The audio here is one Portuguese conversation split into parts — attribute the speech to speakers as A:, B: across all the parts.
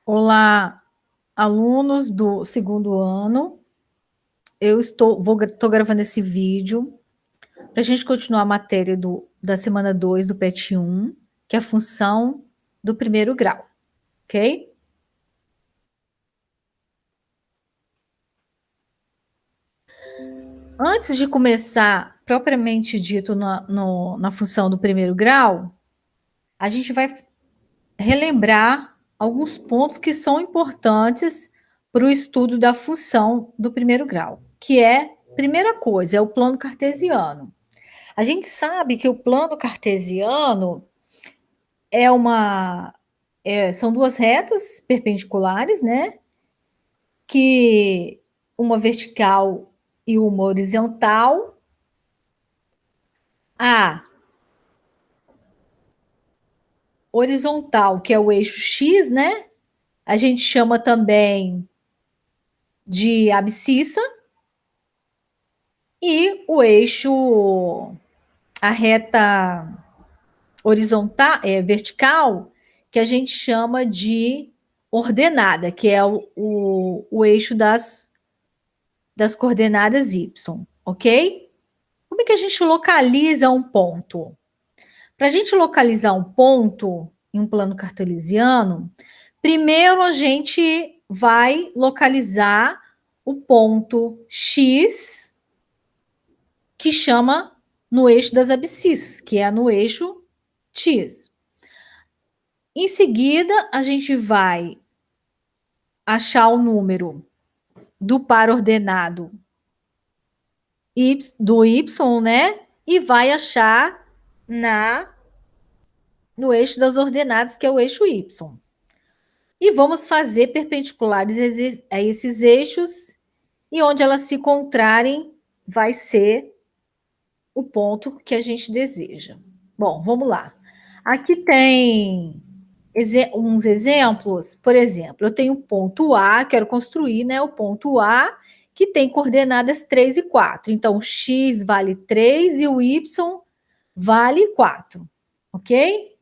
A: Olá, alunos do segundo ano. Eu estou gravando esse vídeo para a gente continuar a matéria da semana 2 do PET 1, que é a função do primeiro grau, ok? Antes de começar, propriamente dito, na função do primeiro grau, a gente vai relembrar alguns pontos que são importantes para o estudo da função do primeiro grau, que é, primeira coisa, é o plano cartesiano. A gente sabe que o plano cartesiano são duas retas perpendiculares, né? Que uma vertical e uma horizontal. A horizontal, que é o eixo X, né? A gente chama também de abscissa. E o eixo, a reta horizontal, vertical, que a gente chama de ordenada, que é o eixo das coordenadas y, ok? Como é que a gente localiza um ponto? Para a gente localizar um ponto em um plano cartesiano, primeiro a gente vai localizar o ponto X, que chama no eixo das abscissas, que é no eixo X. Em seguida, a gente vai achar o número do par ordenado do y, né? E vai achar no eixo das ordenadas, que é o eixo y. E vamos fazer perpendiculares a esses eixos, e onde elas se encontrarem vai ser o ponto que a gente deseja. Bom, vamos lá. Aqui tem uns exemplos. Por exemplo, eu tenho o ponto A, quero construir, né, o ponto A, que tem coordenadas 3 e 4. Então, o x vale 3 e o y vale 4, ok?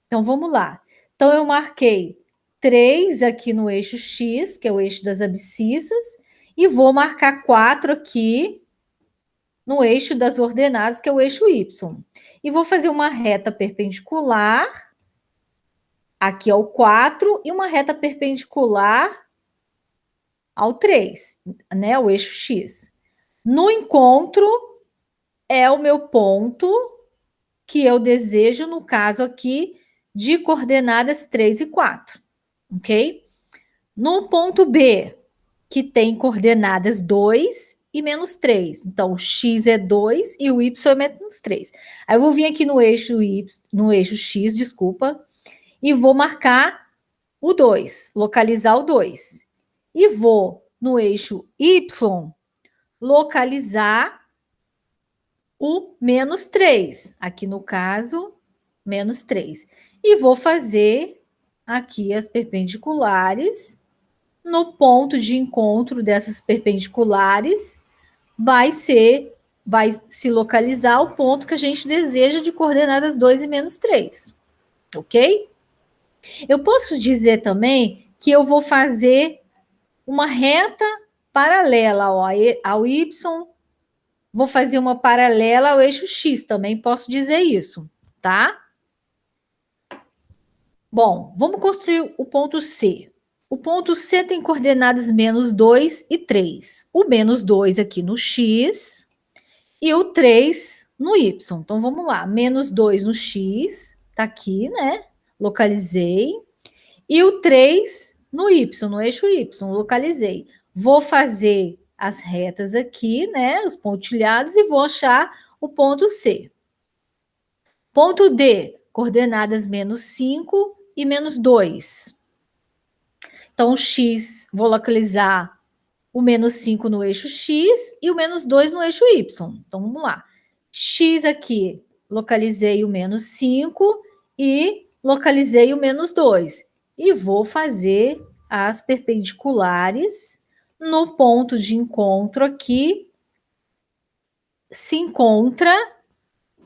A: Então, vamos lá. Então, eu marquei 3 aqui no eixo X, que é o eixo das abscissas, e vou marcar 4 aqui no eixo das ordenadas, que é o eixo Y. E vou fazer uma reta perpendicular aqui ao 4 e uma reta perpendicular ao 3, né, o eixo X. No encontro é o meu ponto que eu desejo, no caso aqui, de coordenadas 3 e 4, ok? No ponto B, que tem coordenadas 2 e menos 3. Então, o x é 2 e o y é menos 3. Aí eu vou vir aqui no eixo x, desculpa, e vou marcar o 2, localizar o 2. E vou no eixo y localizar o menos 3. Aqui no caso, menos 3. E vou fazer aqui as perpendiculares. No ponto de encontro dessas perpendiculares, vai se localizar o ponto que a gente deseja de coordenadas 2 e menos 3. Ok? Eu posso dizer também que eu vou fazer uma reta paralela ao y, vou fazer uma paralela ao eixo x, também posso dizer isso, tá? Bom, vamos construir o ponto C. O ponto C tem coordenadas menos 2 e 3. O menos 2 aqui no x e o 3 no y. Então, vamos lá. Menos 2 no x, tá aqui, né? Localizei. E o 3 no y, no eixo y, localizei. Vou fazer as retas aqui, né? Os pontilhados e vou achar o ponto C. Ponto D, coordenadas menos 5 e menos 2. Então, o x, vou localizar o menos 5 no eixo x e o menos 2 no eixo y. Então, vamos lá. X aqui, localizei o menos 5 e localizei o menos 2. E vou fazer as perpendiculares no ponto de encontro aqui. Se encontra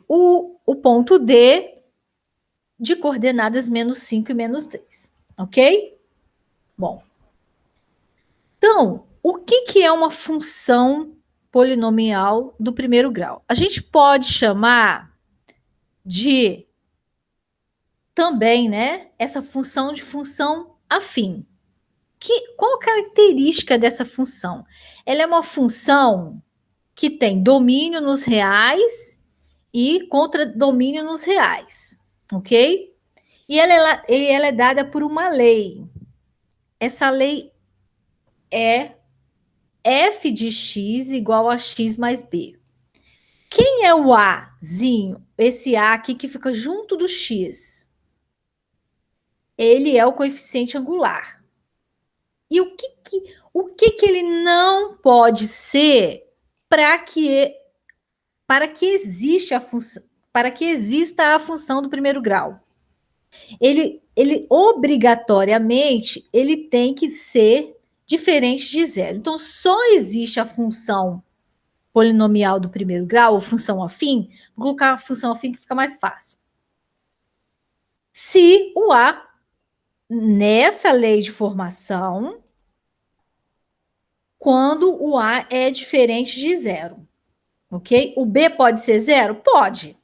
A: o ponto D de coordenadas menos 5 e menos 3, ok? Bom, então, o que é uma função polinomial do primeiro grau? A gente pode chamar de também, né, essa função de função afim. Qual a característica dessa função? Ela é uma função que tem domínio nos reais e contradomínio nos reais, ok? E ela é dada por uma lei. Essa lei é f de x igual a x mais b. Quem é o azinho? Esse a aqui que fica junto do x. Ele é o coeficiente angular. E o que ele não pode ser para que exista a função, para que exista a função do primeiro grau? Ele obrigatoriamente ele tem que ser diferente de zero. Então, só existe a função polinomial do primeiro grau, ou função afim, vou colocar a função afim que fica mais fácil. Se o A, nessa lei de formação, quando o A é diferente de zero, ok? O B pode ser zero? Pode,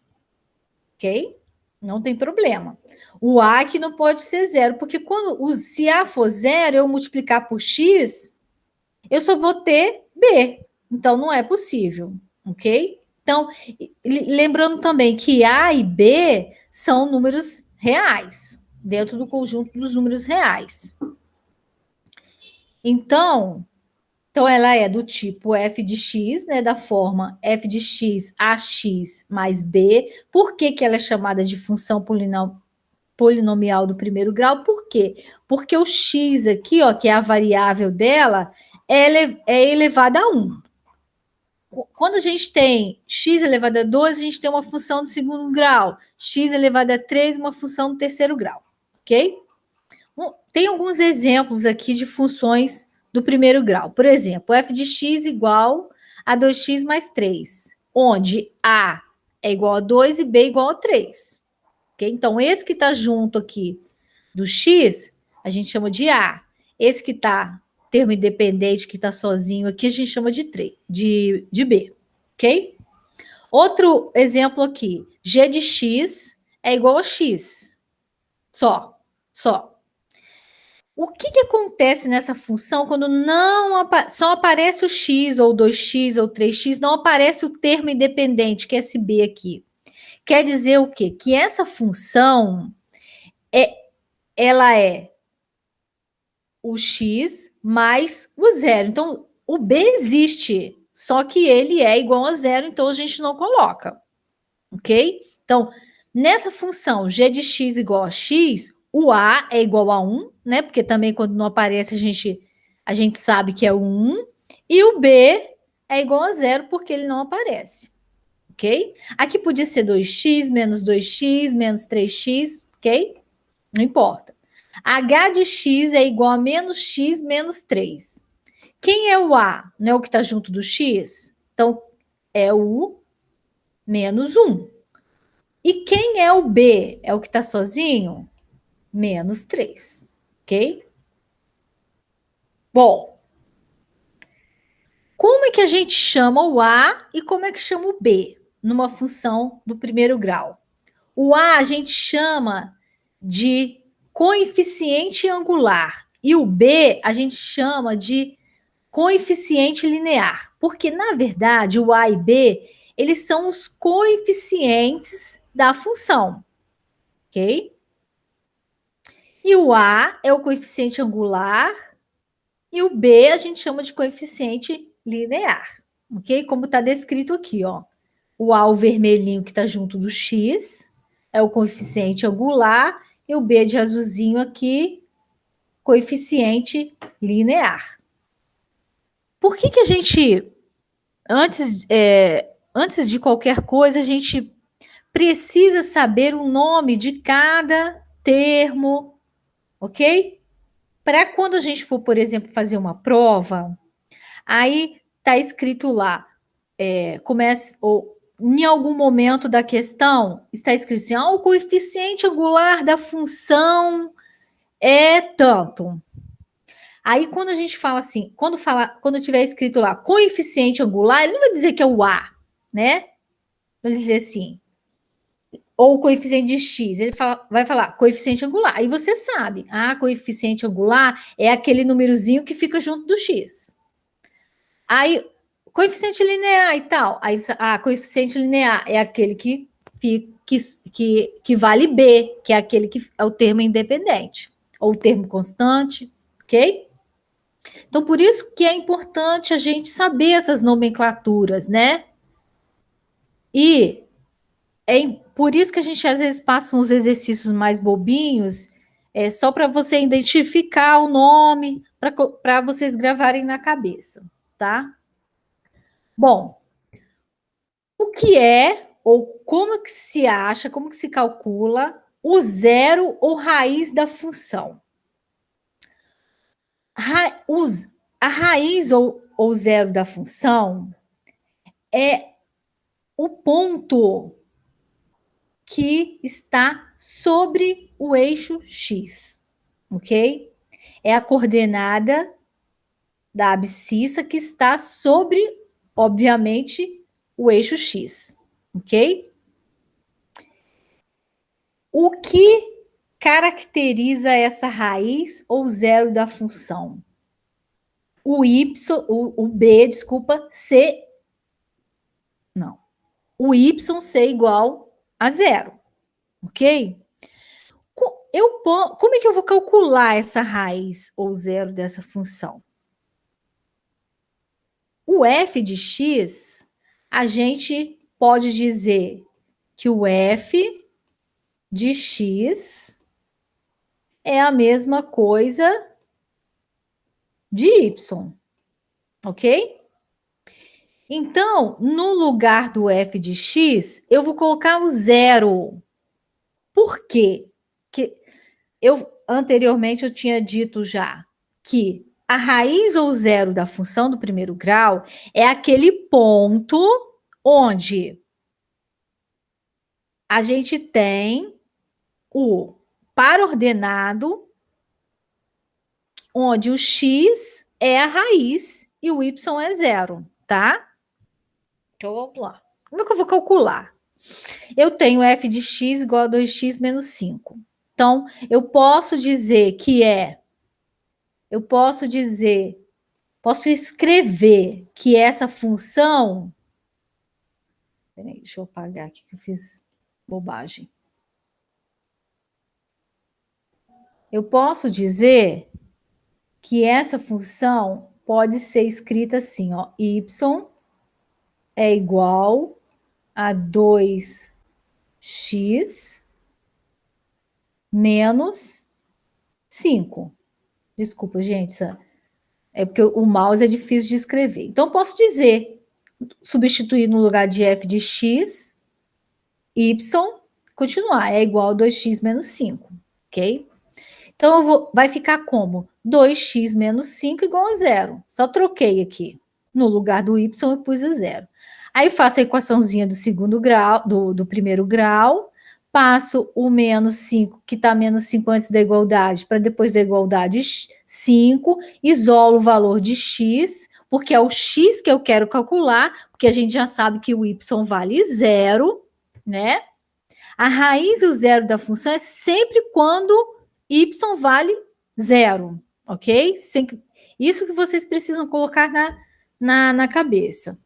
A: ok? Não tem problema. O A aqui não pode ser zero, porque se A for zero, eu multiplicar por X, eu só vou ter B. Então, não é possível, ok? Então, lembrando também que A e B são números reais, dentro do conjunto dos números reais. Então ela é do tipo f de x, né, da forma f de x ax mais b. Por que ela é chamada de função polinomial do primeiro grau? Por quê? Porque o x aqui, ó, que é a variável dela, é elevada a 1. Quando a gente tem x elevado a 2, a gente tem uma função do segundo grau. X elevado a 3, uma função do terceiro grau. Ok? Tem alguns exemplos aqui de funções do primeiro grau. Por exemplo, f de x igual a 2x mais 3, onde a é igual a 2 e b igual a 3. Okay? Então, esse que está junto aqui do x, a gente chama de a. Esse que está termo independente, que está sozinho aqui, a gente chama de b. Ok? Outro exemplo aqui, g de x é igual a x. Só. O que acontece nessa função quando não só aparece o x, ou 2x, ou 3x, não aparece o termo independente, que é esse b aqui? Quer dizer o quê? Que essa função, ela é o x mais o zero. Então, o b existe, só que ele é igual a zero, então a gente não coloca, ok? Então, nessa função g de x igual a x, o a é igual a 1, né? Porque também quando não aparece a gente sabe que é o 1. E o b é igual a zero porque ele não aparece, ok? Aqui podia ser 2x, menos 3x, ok? Não importa. H de x é igual a menos x menos 3. Quem é o a? Não é o que está junto do x? Então, é o menos 1. E quem é o B? É o que está sozinho? Menos 3, ok? Bom, como é que a gente chama o A e como é que chama o B numa função do primeiro grau? O A gente chama de coeficiente angular e o B a gente chama de coeficiente linear, porque na verdade o A e B eles são os coeficientes da função, ok? E o A é o coeficiente angular e o B a gente chama de coeficiente linear, ok? Como está descrito aqui, ó. O A, o vermelhinho que está junto do X, é o coeficiente angular, e o B de azulzinho aqui, coeficiente linear. Por que a gente, antes de qualquer coisa, a gente precisa saber o nome de cada termo, ok? Para quando a gente for, por exemplo, fazer uma prova, aí está escrito lá, ou em algum momento da questão, está escrito assim, o coeficiente angular da função é tanto. Aí, quando a gente fala assim, quando tiver escrito lá coeficiente angular, ele não vai dizer que é o A, né? Vai dizer assim, ou coeficiente de x, vai falar coeficiente angular. Aí você sabe, coeficiente angular é aquele númerozinho que fica junto do x. Aí, coeficiente linear e tal. Aí, coeficiente linear é aquele que vale B, que é aquele que é o termo independente, ou o termo constante, ok? Então, por isso que é importante a gente saber essas nomenclaturas, né? E por isso que a gente às vezes passa uns exercícios mais bobinhos, só para você identificar o nome, para vocês gravarem na cabeça, tá? Bom, o que é, ou como que se acha, como que se calcula o zero ou raiz da função? A raiz ou zero da função é o ponto que está sobre o eixo X, ok? É a coordenada da abscissa que está sobre, obviamente, o eixo X, ok? O que caracteriza essa raiz ou zero da função? O y, o b, desculpa, ser não. O y ser igual a zero, ok? Como é que eu vou calcular essa raiz ou zero dessa função? O f de x, a gente pode dizer que o f de x é a mesma coisa de y, ok? Então, no lugar do f de x, eu vou colocar o zero. Por quê? Que anteriormente eu tinha dito já que a raiz ou zero da função do primeiro grau é aquele ponto onde a gente tem o par ordenado, onde o x é a raiz e o y é zero, tá? Então vamos lá. Como é que eu vou calcular? Eu tenho f de x igual a 2x menos 5. Então, eu posso dizer que posso escrever que essa função. Peraí, deixa eu apagar aqui que eu fiz bobagem. Eu posso dizer que essa função pode ser escrita assim, ó, y é igual a 2x menos 5. Desculpa, gente, é porque o mouse é difícil de escrever. Então, posso dizer, substituir no lugar de f de x, y, continuar, é igual a 2x menos 5, ok? Então, vai ficar como? 2x menos 5 igual a zero. Só troquei aqui. No lugar do y, eu pus o zero. Aí, faço a equaçãozinha do segundo grau, do primeiro grau, passo o menos 5, que está menos 5 antes da igualdade, para depois da igualdade 5, isolo o valor de x, porque é o x que eu quero calcular, porque a gente já sabe que o y vale zero, né? A raiz e o zero da função é sempre quando y vale zero, ok? Isso que vocês precisam colocar na cabeça.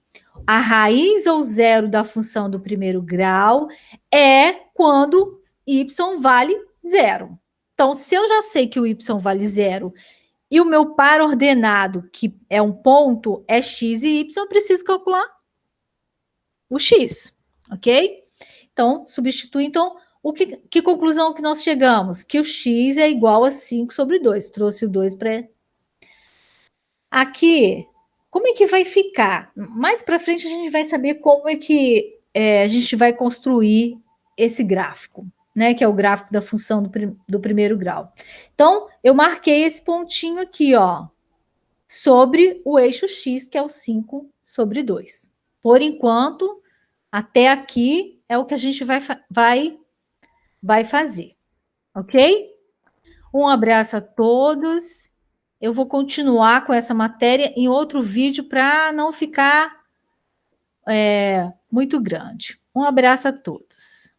A: A raiz ou zero da função do primeiro grau é quando y vale zero. Então, se eu já sei que o y vale zero e o meu par ordenado, que é um ponto, é x e y, eu preciso calcular o x, ok? Então, substitui. Então, que conclusão que nós chegamos? Que o x é igual a 5 sobre 2. Trouxe o 2 para... Aqui, como é que vai ficar? Mais para frente a gente vai saber como é que a gente vai construir esse gráfico, né? Que é o gráfico da função do primeiro grau. Então, eu marquei esse pontinho aqui, ó, sobre o eixo x, que é o 5 sobre 2. Por enquanto, até aqui é o que a gente vai fazer, ok? Um abraço a todos. eu vou continuar com essa matéria em outro vídeo para não ficar muito grande. Um abraço a todos.